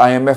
IMF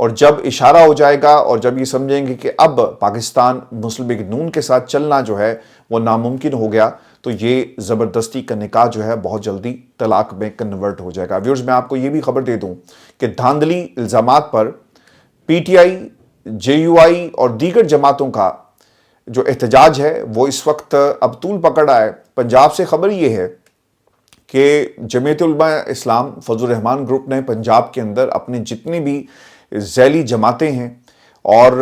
اور جب اشارہ ہو جائے گا اور جب یہ سمجھیں گے کہ اب پاکستان مسلم لیگ نون کے ساتھ چلنا جو ہے وہ ناممکن ہو گیا، تو یہ زبردستی کا نکاح جو ہے بہت جلدی طلاق میں کنورٹ ہو جائے گا۔ ویورز، میں آپ کو یہ بھی خبر دے دوں کہ دھاندلی الزامات پر P T I, J you آئی اور دیگر جماعتوں کا جو احتجاج ہے وہ اس وقت اب طول پکڑ رہا ہے۔ پنجاب سے خبر یہ ہے کہ جمعیت علماء اسلام فضل الرحمان گروپ نے پنجاب کے اندر اپنے جتنے بھی ذیلی جماعتیں ہیں اور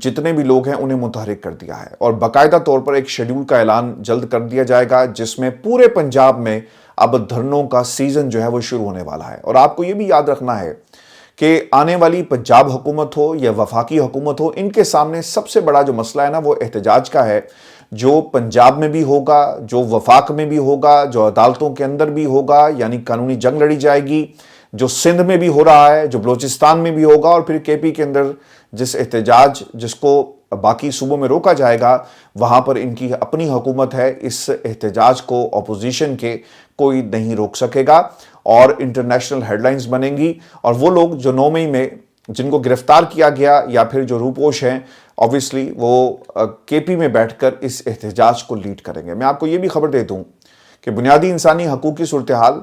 جتنے بھی لوگ ہیں انہیں متحرک کر دیا ہے، اور باقاعدہ طور پر ایک شیڈول کا اعلان جلد کر دیا جائے گا جس میں پورے پنجاب میں اب دھرنوں کا سیزن جو ہے وہ شروع ہونے والا ہے۔ اور آپ کو یہ بھی یاد رکھنا ہے کہ آنے والی پنجاب حکومت ہو یا وفاقی حکومت ہو، ان کے سامنے سب سے بڑا جو مسئلہ ہے نا وہ احتجاج کا ہے، جو پنجاب میں بھی ہوگا، جو وفاق میں بھی ہوگا، جو عدالتوں کے اندر بھی ہوگا، یعنی قانونی جنگ لڑی جائے گی، جو سندھ میں بھی ہو رہا ہے، جو بلوچستان میں بھی ہوگا، اور پھر کے پی کے اندر جس احتجاج جس کو باقی صوبوں میں روکا جائے گا، وہاں پر ان کی اپنی حکومت ہے، اس احتجاج کو اپوزیشن کے کوئی نہیں روک سکے گا، اور انٹرنیشنل ہیڈ لائنز بنیں گی، اور وہ لوگ جو 9 مئی میں جن کو گرفتار کیا گیا یا پھر جو روپوش ہیں obviously وہ کے پی میں بیٹھ کر اس احتجاج کو لیڈ کریں گے۔ میں آپ کو یہ بھی خبر دے دوں کہ بنیادی انسانی حقوق کی صورتحال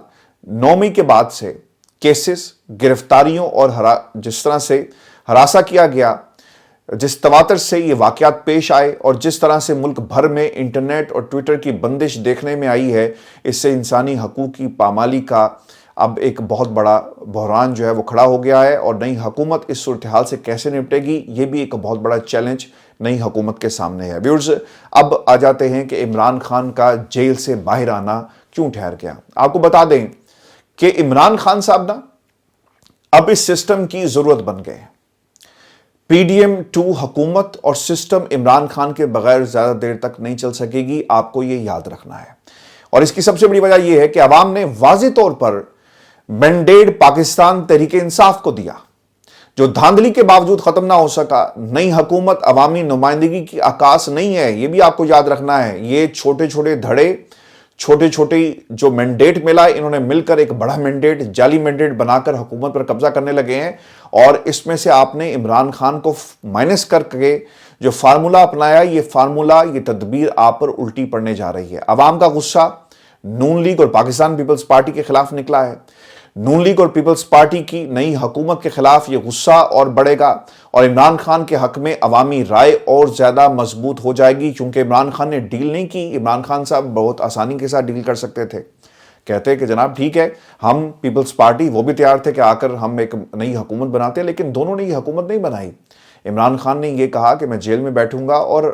9 مئی کے بعد سے کیسز، گرفتاریوں اور جس طرح سے ہراساں کیا گیا، جس تواتر سے یہ واقعات پیش آئے، اور جس طرح سے ملک بھر میں انٹرنیٹ اور ٹویٹر کی بندش دیکھنے میں آئی ہے، اس سے انسانی حقوق کی پامالی کا اب ایک بہت بڑا بحران جو ہے وہ کھڑا ہو گیا ہے، اور نئی حکومت اس صورتحال سے کیسے نپٹے گی یہ بھی ایک بہت بڑا چیلنج نئی حکومت کے سامنے ہے۔ ویورز، اب آ جاتے ہیں کہ عمران خان کا جیل سے باہر آنا کیوں ٹھہر گیا۔ آپ کو بتا دیں کہ عمران خان صاحب نا اب اس سسٹم کی ضرورت بن گئے۔ پی ڈی ایم 2 حکومت اور سسٹم عمران خان کے بغیر زیادہ دیر تک نہیں چل سکے گی، آپ کو یہ یاد رکھنا ہے۔ اور اس کی سب سے بڑی وجہ یہ ہے کہ عوام نے واضح طور پر مینڈیٹ پاکستان تحریک انصاف کو دیا، جو دھاندلی کے باوجود ختم نہ ہو سکا۔ نئی حکومت عوامی نمائندگی کی عکاس نہیں ہے، یہ بھی آپ کو یاد رکھنا ہے۔ یہ چھوٹے چھوٹے دھڑے، چھوٹے چھوٹے جو مینڈیٹ ملا، انہوں نے مل کر ایک بڑا مینڈیٹ، جعلی مینڈیٹ بنا کر حکومت پر قبضہ کرنے لگے ہیں، اور اس میں سے آپ نے عمران خان کو مائنس کر کے جو فارمولہ اپنایا، یہ فارمولہ، یہ تدبیر آپ پر الٹی پڑنے جا رہی ہے۔ عوام کا غصہ نون لیگ اور پاکستان پیپلز پارٹی کے خلاف نکلا ہے۔ نون لیگ اور پیپلز پارٹی کی نئی حکومت کے خلاف یہ غصہ اور بڑھے گا، اور عمران خان کے حق میں عوامی رائے اور زیادہ مضبوط ہو جائے گی، کیونکہ عمران خان نے ڈیل نہیں کی۔ عمران خان صاحب بہت آسانی کے ساتھ ڈیل کر سکتے تھے، کہتے کہ جناب ٹھیک ہے، ہم پیپلز پارٹی وہ بھی تیار تھے کہ آ کر ہم ایک نئی حکومت بناتے، لیکن دونوں نے یہ حکومت نہیں بنائی۔ عمران خان نے یہ کہا کہ میں جیل میں بیٹھوں گا اور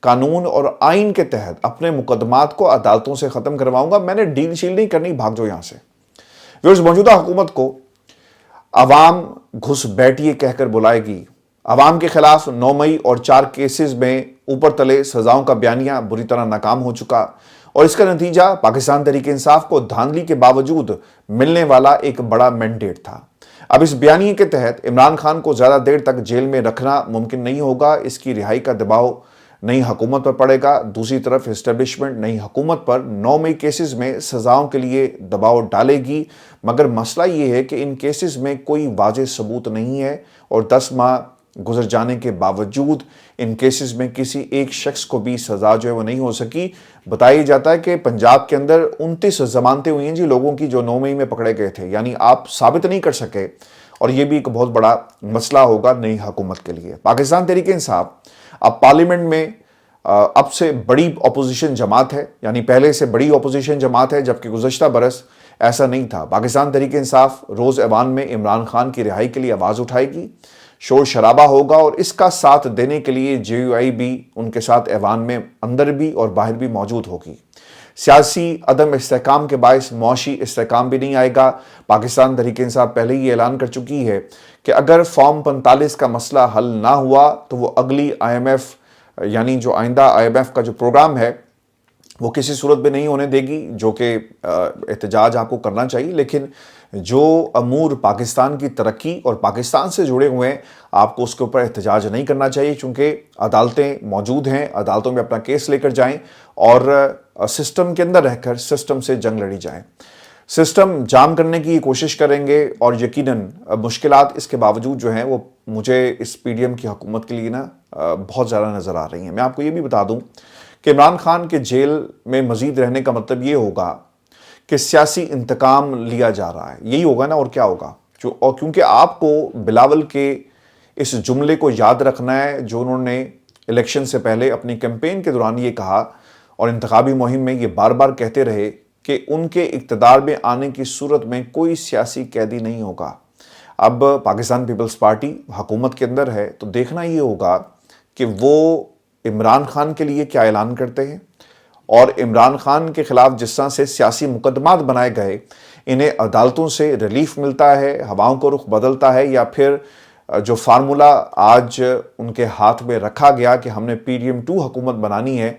قانون اور آئین کے تحت اپنے مقدمات کو عدالتوں سے ختم کرواؤں گا، میں نے ڈیل شیل نہیں کرنی، بھاگ جاؤ یہاں سے۔ ویورز، موجودہ حکومت کو عوام گھس بیٹھیے کہہ کر بلائے گی۔ عوام کے خلاف 9 مئی اور 4 کیسز میں اوپر تلے سزاؤں کا بیانیہ بری طرح ناکام ہو چکا، اور اس کا نتیجہ پاکستان تحریک انصاف کو دھاندلی کے باوجود ملنے والا ایک بڑا مینڈیٹ تھا۔ اب اس بیانیے کے تحت عمران خان کو زیادہ دیر تک جیل میں رکھنا ممکن نہیں ہوگا، اس کی رہائی کا دباؤ نئی حکومت پر پڑے گا۔ دوسری طرف اسٹیبلشمنٹ نئی حکومت پر 9 مئی کیسز میں سزاؤں کے لیے دباؤ ڈالے گی، مگر مسئلہ یہ ہے کہ ان کیسز میں کوئی واضح ثبوت نہیں ہے، اور 10 ماہ گزر جانے کے باوجود ان کیسز میں کسی ایک شخص کو بھی سزا جو ہے وہ نہیں ہو سکی۔ بتایا جاتا ہے کہ پنجاب کے اندر 29 ضمانتیں ہوئی ہیں جی لوگوں کی جو 9 مئی میں پکڑے گئے تھے، یعنی آپ ثابت نہیں کر سکے، اور یہ بھی ایک بہت بڑا مسئلہ ہوگا نئی حکومت کے لیے۔ پاکستان تحریک انصاف اب پارلیمنٹ میں اب سے بڑی اپوزیشن جماعت ہے، یعنی پہلے سے بڑی اپوزیشن جماعت ہے، جبکہ گزشتہ برس ایسا نہیں تھا۔ پاکستان تحریک انصاف روز ایوان میں عمران خان کی رہائی کے لیے آواز اٹھائے گی، شور شرابہ ہوگا، اور اس کا ساتھ دینے کے لیے جے یو آئی بھی ان کے ساتھ ایوان میں اندر بھی اور باہر بھی موجود ہوگی۔ سیاسی عدم استحکام کے باعث معاشی استحکام بھی نہیں آئے گا۔ پاکستان تحریک انصاف پہلے ہی اعلان کر چکی ہے کہ اگر فارم 45 کا مسئلہ حل نہ ہوا تو وہ اگلی آئی ایم ایف، یعنی جو آئندہ آئی ایم ایف کا جو پروگرام ہے وہ کسی صورت میں نہیں ہونے دے گی، جو کہ احتجاج آپ کو کرنا چاہیے، لیکن جو امور پاکستان کی ترقی اور پاکستان سے جڑے ہوئے ہیں آپ کو اس کے اوپر احتجاج نہیں کرنا چاہیے، چونکہ عدالتیں موجود ہیں، عدالتوں میں اپنا کیس لے کر جائیں اور سسٹم کے اندر رہ کر سسٹم سے جنگ لڑی جائیں۔ سسٹم جام کرنے کی کوشش کریں گے اور یقیناً مشکلات اس کے باوجود جو ہیں وہ مجھے اس پی ڈی ایم کی حکومت کے لیے بہت زیادہ نظر آ رہی ہیں۔ میں آپ کو یہ بھی بتا دوں کہ عمران خان کے جیل میں مزید رہنے کا مطلب یہ ہوگا کہ سیاسی انتقام لیا جا رہا ہے، یہی ہوگا نا، اور کیا ہوگا؟ اور کیونکہ آپ کو بلاول کے اس جملے کو یاد رکھنا ہے جو انہوں نے الیکشن سے پہلے اپنی کیمپین کے دوران یہ کہا اور انتخابی مہم میں یہ بار بار کہتے رہے کہ ان کے اقتدار میں آنے کی صورت میں کوئی سیاسی قیدی نہیں ہوگا۔ اب پاکستان پیپلز پارٹی حکومت کے اندر ہے تو دیکھنا یہ ہوگا کہ وہ عمران خان کے لیے کیا اعلان کرتے ہیں، اور عمران خان کے خلاف جس طرح سے سیاسی مقدمات بنائے گئے انہیں عدالتوں سے ریلیف ملتا ہے، ہواؤں کو رخ بدلتا ہے، یا پھر جو فارمولا آج ان کے ہاتھ میں رکھا گیا کہ ہم نے پی ڈی ایم 2 حکومت بنانی ہے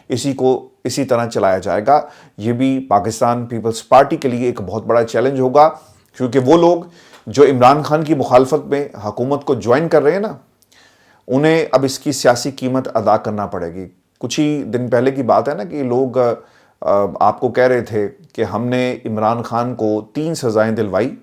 اسی طرح چلایا جائے گا۔ یہ بھی پاکستان پیپلز پارٹی کے لیے ایک بہت بڑا چیلنج ہوگا، کیونکہ وہ لوگ جو عمران خان کی مخالفت میں حکومت کو جوائن کر رہے ہیں نا، انہیں اب اس کی سیاسی قیمت ادا کرنا پڑے گی۔ کچھ ہی دن پہلے کی بات ہے نا کہ لوگ آپ کو کہہ رہے تھے کہ ہم نے عمران خان کو 3 سزائیں دلوائی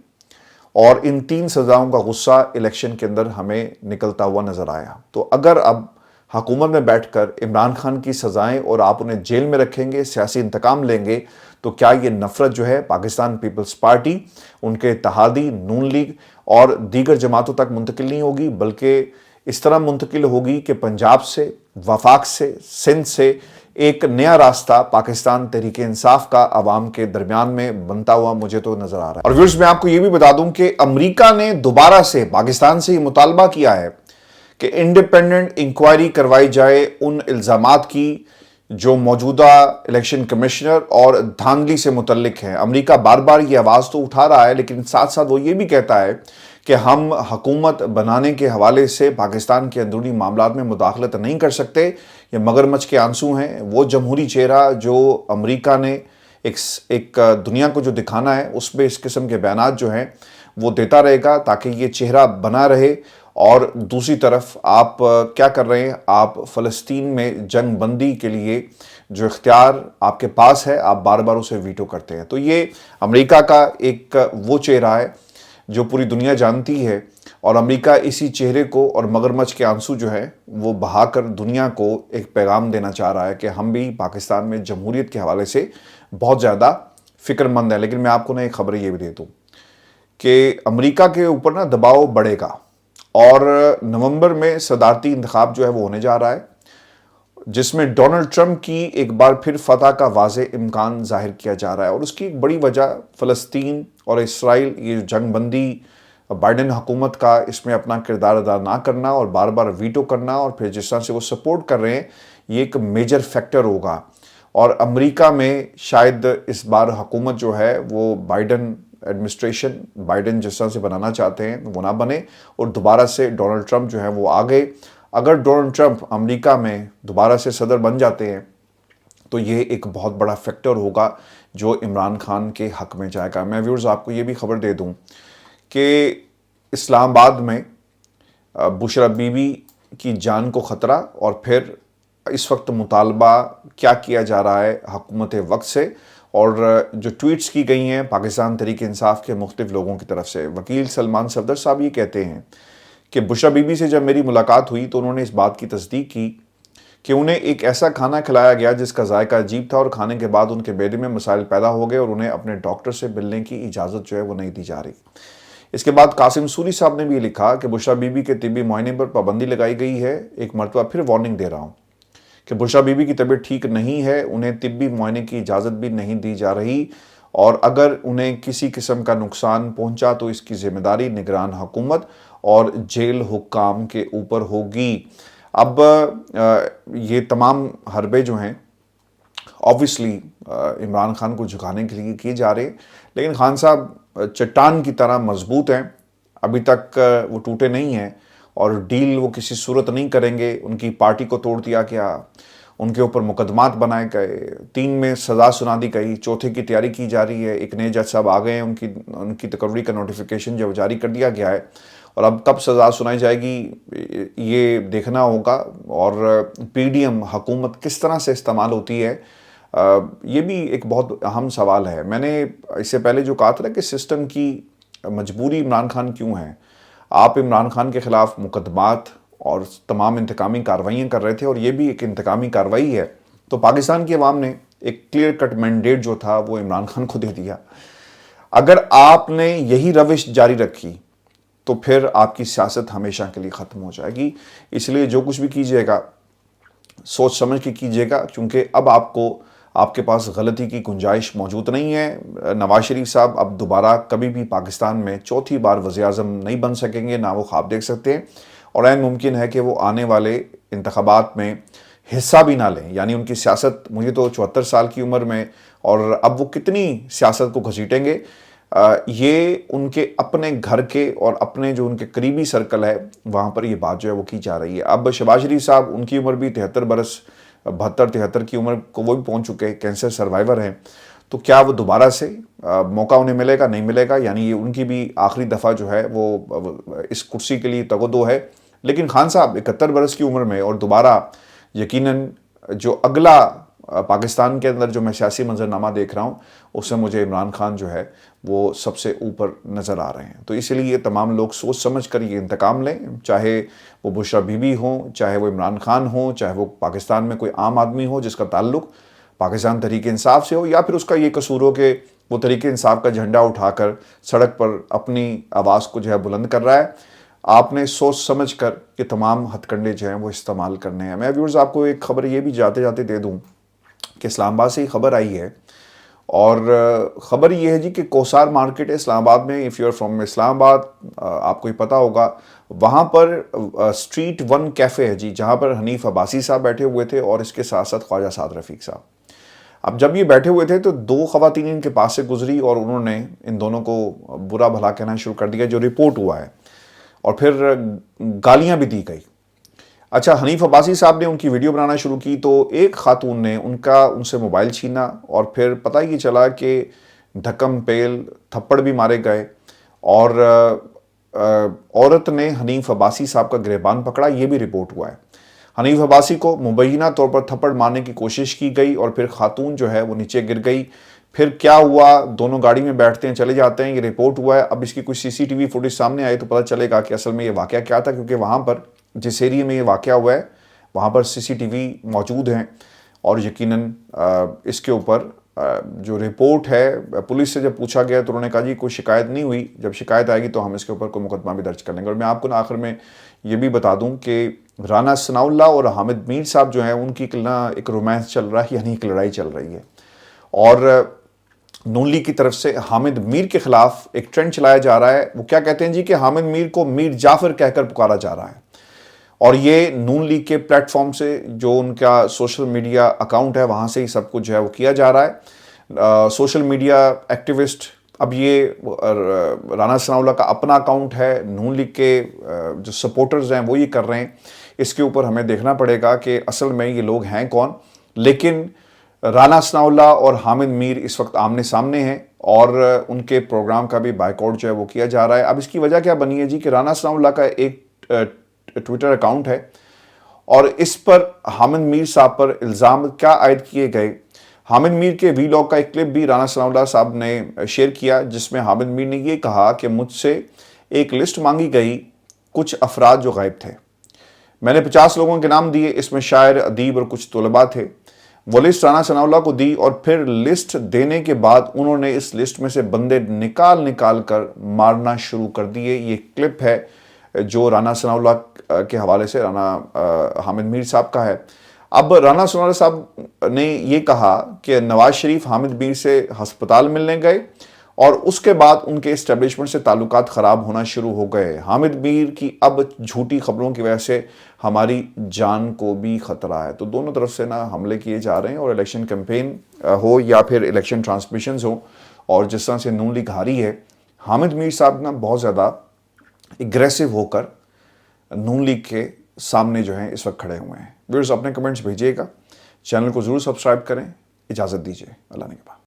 اور ان 3 سزاؤں کا غصہ الیکشن کے اندر ہمیں نکلتا ہوا نظر آیا۔ تو اگر اب حکومت میں بیٹھ کر عمران خان کی سزائیں اور آپ انہیں جیل میں رکھیں گے، سیاسی انتقام لیں گے، تو کیا یہ نفرت جو ہے پاکستان پیپلز پارٹی، ان کے اتحادی نون لیگ اور دیگر جماعتوں تک منتقل نہیں ہوگی، بلکہ اس طرح منتقل ہوگی کہ پنجاب سے، وفاق سے، سندھ سے ایک نیا راستہ پاکستان تحریک انصاف کا عوام کے درمیان میں بنتا ہوا مجھے تو نظر آ رہا ہے۔ اور ویورز، میں آپ کو یہ بھی بتا دوں کہ امریکہ نے دوبارہ سے پاکستان سے یہ مطالبہ کیا ہے کہ انڈیپینڈنٹ انکوائری کروائی جائے ان الزامات کی جو موجودہ الیکشن کمشنر اور دھاندلی سے متعلق ہیں۔ امریکہ بار بار یہ آواز تو اٹھا رہا ہے، لیکن ساتھ ساتھ وہ یہ بھی کہتا ہے کہ ہم حکومت بنانے کے حوالے سے پاکستان کے اندرونی معاملات میں مداخلت نہیں کر سکتے۔ یہ مگرمچھ کے آنسو ہیں۔ وہ جمہوری چہرہ جو امریکہ نے ایک دنیا کو جو دکھانا ہے، اس میں اس قسم کے بیانات جو ہیں وہ دیتا رہے گا تاکہ یہ چہرہ بنا رہے۔ اور دوسری طرف آپ کیا کر رہے ہیں؟ آپ فلسطین میں جنگ بندی کے لیے جو اختیار آپ کے پاس ہے، آپ بار بار اسے ویٹو کرتے ہیں۔ تو یہ امریکہ کا ایک وہ چہرہ ہے جو پوری دنیا جانتی ہے، اور امریکہ اسی چہرے کو اور مگرمچھ کے آنسو جو ہے وہ بہا کر دنیا کو ایک پیغام دینا چاہ رہا ہے کہ ہم بھی پاکستان میں جمہوریت کے حوالے سے بہت زیادہ فکر مند ہیں۔ لیکن میں آپ کو ایک خبر یہ بھی دے دوں کہ امریکہ کے اوپر دباؤ بڑھے گا، اور نومبر میں صدارتی انتخاب جو ہے وہ ہونے جا رہا ہے، جس میں ڈونلڈ ٹرمپ کی ایک بار پھر فتح کا واضح امکان ظاہر کیا جا رہا ہے۔ اور اس کی ایک بڑی وجہ فلسطین اور اسرائیل، یہ جنگ بندی، بائیڈن حکومت کا اس میں اپنا کردار ادا نہ کرنا اور بار بار ویٹو کرنا، اور پھر جس طرح سے وہ سپورٹ کر رہے ہیں، یہ ایک میجر فیکٹر ہوگا۔ اور امریکہ میں شاید اس بار حکومت جو ہے وہ بائیڈن ایڈمنسٹریشن، بائیڈن جس طرح سے بنانا چاہتے ہیں وہ نہ بنے، اور دوبارہ سے ڈونلڈ ٹرمپ جو ہے وہ آگے۔ اگر ڈونلڈ ٹرمپ امریکہ میں دوبارہ سے صدر بن جاتے ہیں تو یہ ایک بہت بڑا فیکٹر ہوگا جو عمران خان کے حق میں جائے گا۔ میں ویورز آپ کو یہ بھی خبر دے دوں کہ اسلام آباد میں بشرا بی بی کی جان کو خطرہ، اور پھر اس وقت مطالبہ کیا کیا جا رہا ہے حکومت وقت سے، اور جو ٹویٹس کی گئی ہیں پاکستان تحریک انصاف کے مختلف لوگوں کی طرف سے۔ وکیل سلمان صفدر صاحب یہ کہتے ہیں کہ بشرا بی بی سے جب میری ملاقات ہوئی تو انہوں نے اس بات کی تصدیق کی کہ انہیں ایک ایسا کھانا کھلایا گیا جس کا ذائقہ عجیب تھا، اور کھانے کے بعد ان کے بیٹے میں مسائل پیدا ہو گئے اور انہیں اپنے ڈاکٹر سے ملنے کی اجازت جو ہے وہ نہیں دی جا رہی۔ اس کے بعد قاسم سوری صاحب نے بھی یہ لکھا کہ بشرا بی بی کے طبی معائنے پر پابندی لگائی گئی ہے۔ ایک مرتبہ پھر وارننگ دے رہا ہوں کہ بشرا بی بی کی طبیعت ٹھیک نہیں ہے، انہیں طبی معائنے کی اجازت بھی نہیں دی جا رہی، اور اگر انہیں کسی قسم کا نقصان پہنچا تو اس کی ذمہ داری نگران حکومت اور جیل حکام کے اوپر ہوگی۔ اب یہ تمام حربے جو ہیں obviously عمران خان کو جھکانے کے لیے کیے جا رہے، لیکن خان صاحب چٹان کی طرح مضبوط ہیں، ابھی تک وہ ٹوٹے نہیں ہیں، اور ڈیل وہ کسی صورت نہیں کریں گے۔ ان کی پارٹی کو توڑ دیا گیا، ان کے اوپر مقدمات بنائے گئے، 3 میں سزا سنا دی گئی، 4تھے کی تیاری کی جا رہی ہے۔ ایک نئے جج صاحب آ گئے ہیں، ان کی تقرری کا نوٹیفیکیشن جو جاری کر دیا گیا ہے، اور اب کب سزا سنائی جائے گی یہ دیکھنا ہوگا۔ اور پی ڈی ایم حکومت کس طرح سے استعمال ہوتی ہے یہ بھی ایک بہت اہم سوال ہے. میں نے اس سے پہلے جو کہا تھا نا کہ سسٹم کی مجبوری عمران خان کیوں ہے. آپ عمران خان کے خلاف مقدمات اور تمام انتقامی کارروائیاں کر رہے تھے، اور یہ بھی ایک انتقامی کارروائی ہے. تو پاکستان کی عوام نے ایک کلیئر کٹ مینڈیٹ جو تھا وہ عمران خان کو دے دیا. اگر آپ نے یہی روش جاری رکھی تو پھر آپ کی سیاست ہمیشہ کے لیے ختم ہو جائے گی. اس لیے جو کچھ بھی کیجیے گا سوچ سمجھ کے کیجیے گا، کیونکہ اب آپ کے پاس غلطی کی گنجائش موجود نہیں ہے. نواز شریف صاحب اب دوبارہ کبھی بھی پاکستان میں چوتھی بار وزیر اعظم نہیں بن سکیں گے، نہ وہ خواب دیکھ سکتے ہیں، اور عین ممکن ہے کہ وہ آنے والے انتخابات میں حصہ بھی نہ لیں. یعنی ان کی سیاست، مجھے تو 74 سال کی عمر میں، اور اب وہ کتنی سیاست کو گھسیٹیں گے، یہ ان کے اپنے گھر کے اور اپنے جو ان کے قریبی سرکل ہے وہاں پر یہ بات جو ہے وہ کی جا رہی ہے. اب شہباز شریف صاحب، ان کی عمر بھی 73 برس، 72-73 کی عمر کو وہ بھی پہنچ چکے، کینسر سروائیور ہیں. تو کیا وہ دوبارہ سے موقع انہیں ملے گا؟ نہیں ملے گا. یعنی یہ ان کی بھی آخری دفعہ جو ہے وہ اس کرسی کے لیے تگودو ہے. لیکن خان صاحب 71 برس کی عمر میں اور دوبارہ یقیناً جو اگلا پاکستان کے اندر جو میں سیاسی منظرنامہ دیکھ رہا ہوں اس میں مجھے عمران خان جو ہے وہ سب سے اوپر نظر آ رہے ہیں. تو اسی لیے تمام لوگ سوچ سمجھ کر یہ انتقام لیں، چاہے وہ بشرا بی بی ہوں، چاہے وہ عمران خان ہوں، چاہے وہ پاکستان میں کوئی عام آدمی ہو جس کا تعلق پاکستان تحریک انصاف سے ہو، یا پھر اس کا یہ قصور ہو کہ وہ تحریک انصاف کا جھنڈا اٹھا کر سڑک پر اپنی آواز کو جو ہے بلند کر رہا ہے. آپ نے سوچ سمجھ کر کہ تمام ہتھ کنڈے جو ہیں وہ استعمال کرنے ہیں. میں ویورز آپ کو ایک خبر یہ بھی جاتے جاتے دے دوں کہ اسلام آباد سے ہی خبر آئی ہے، اور خبر یہ ہے جی کہ کوسار مارکیٹ ہے اسلام آباد میں. اف یو آر فرام اسلام آباد، آپ کو ہی پتہ ہوگا، وہاں پر اسٹریٹ 1 کیفے ہے جی، جہاں پر حنیف عباسی صاحب بیٹھے ہوئے تھے اور اس کے ساتھ ساتھ خواجہ سعد رفیق صاحب. اب جب یہ بیٹھے ہوئے تھے تو 2 خواتین ان کے پاس سے گزری اور انہوں نے ان دونوں کو برا بھلا کہنا شروع کر دیا، جو رپورٹ ہوا ہے، اور پھر گالیاں بھی دی گئی. اچھا، حنیف عباسی صاحب نے ان کی ویڈیو بنانا شروع کی تو ایک خاتون نے ان سے موبائل چھینا، اور پھر پتہ یہ چلا کہ دھکم پیل تھپڑ بھی مارے گئے، اور عورت نے حنیف عباسی صاحب کا گریبان پکڑا. یہ بھی رپورٹ ہوا ہے. حنیف عباسی کو مبینہ طور پر تھپڑ مارنے کی کوشش کی گئی، اور پھر خاتون جو ہے وہ نیچے گر گئی. پھر کیا ہوا، دونوں گاڑی میں بیٹھتے ہیں چلے جاتے ہیں. یہ رپورٹ ہوا ہے. اب اس کی کچھ CCTV فوٹیج سامنے آئے تو پتہ چلے گا کہ اصل میں یہ واقعہ کیا تھا، کیونکہ وہاں پر جس ایریے میں یہ واقعہ ہوا ہے وہاں پر CCTV موجود ہیں. اور یقیناً اس کے اوپر جو رپورٹ ہے، پولیس سے جب پوچھا گیا تو انہوں نے کہا جی کوئی شکایت نہیں ہوئی، جب شکایت آئے گی تو ہم اس کے اوپر کوئی مقدمہ بھی درج کر لیں گے. اور میں آپ کو آخر میں یہ بھی بتا دوں کہ رانا ثناء اللہ اور حامد میر صاحب جو ہیں ان کی ایک رومانس چل رہا ہے، یعنی ایک لڑائی چل رہی ہے. اور نون لیگ کی طرف سے حامد میر کے خلاف ایک ٹرینڈ چلایا جا رہا ہے. وہ کیا کہتے ہیں جی کہ حامد میر کو میر جعفر کہہ کر پکارا جا رہا ہے، اور یہ نون لیگ کے پلیٹ فارم سے، جو ان کا سوشل میڈیا اکاؤنٹ ہے وہاں سے ہی سب کچھ جو ہے وہ کیا جا رہا ہے. سوشل میڈیا ایکٹیوسٹ، اب یہ رانا ثناء اللہ کا اپنا اکاؤنٹ ہے، نون لیگ کے جو سپورٹرز ہیں وہ یہ کر رہے ہیں. اس کے اوپر ہمیں دیکھنا پڑے گا کہ اصل میں یہ لوگ ہیں کون. لیکن رانا ثناء اللہ اور حامد میر اس وقت آمنے سامنے ہیں، اور ان کے پروگرام کا بھی بائیکاٹ جو ہے وہ کیا جا رہا ہے. اب اس کی وجہ کیا بنی ہے جی کہ رانا ثناء اللہ کا ایک ٹویٹر اکاؤنٹ ہے، اور اس پر حامد میر صاحب پر الزام کیا عائد کیے گئے. حامد میر کے وی لاگ کا ایک کلپ بھی رانا ثناء اللہ صاحب نے شیئر کیا، جس میں حامد میر نے یہ کہا کہ مجھ سے ایک لسٹ مانگی گئی کچھ افراد جو غائب تھے. میں نے 50 لوگوں کے نام دیے، اس میں شاعر، ادیب اور کچھ طلباء تھے. وہ لسٹ رانا ثناء اللہ کو دی، اور پھر لسٹ دینے کے بعد انہوں نے اس لسٹ میں سے بندے نکال کر مارنا شروع کر دیے. یہ کلپ ہے جو رانا ثناء اللہ کے حوالے سے حامد میر صاحب کا ہے. اب رانا ثناء اللہ صاحب نے یہ کہا کہ نواز شریف حامد میر سے ہسپتال ملنے گئے، اور اس کے بعد ان کے اسٹیبلشمنٹ سے تعلقات خراب ہونا شروع ہو گئے. حامد میر کی اب جھوٹی خبروں کی وجہ سے ہماری جان کو بھی خطرہ ہے. تو دونوں طرف سے حملے کیے جا رہے ہیں، اور الیکشن کیمپین ہو یا پھر الیکشن ٹرانسمیشنز ہو، اور جس طرح سے نون لیگ ہاری ہے، حامد میر صاحب بہت زیادہ اگریسو ہو کر نون لیگ کے سامنے جو ہیں اس وقت کھڑے ہوئے ہیں. ویورز اپنے کمنٹس بھیجیے گا، چینل کو ضرور سبسکرائب کریں. اجازت دیجیے، اللہ نگہبان.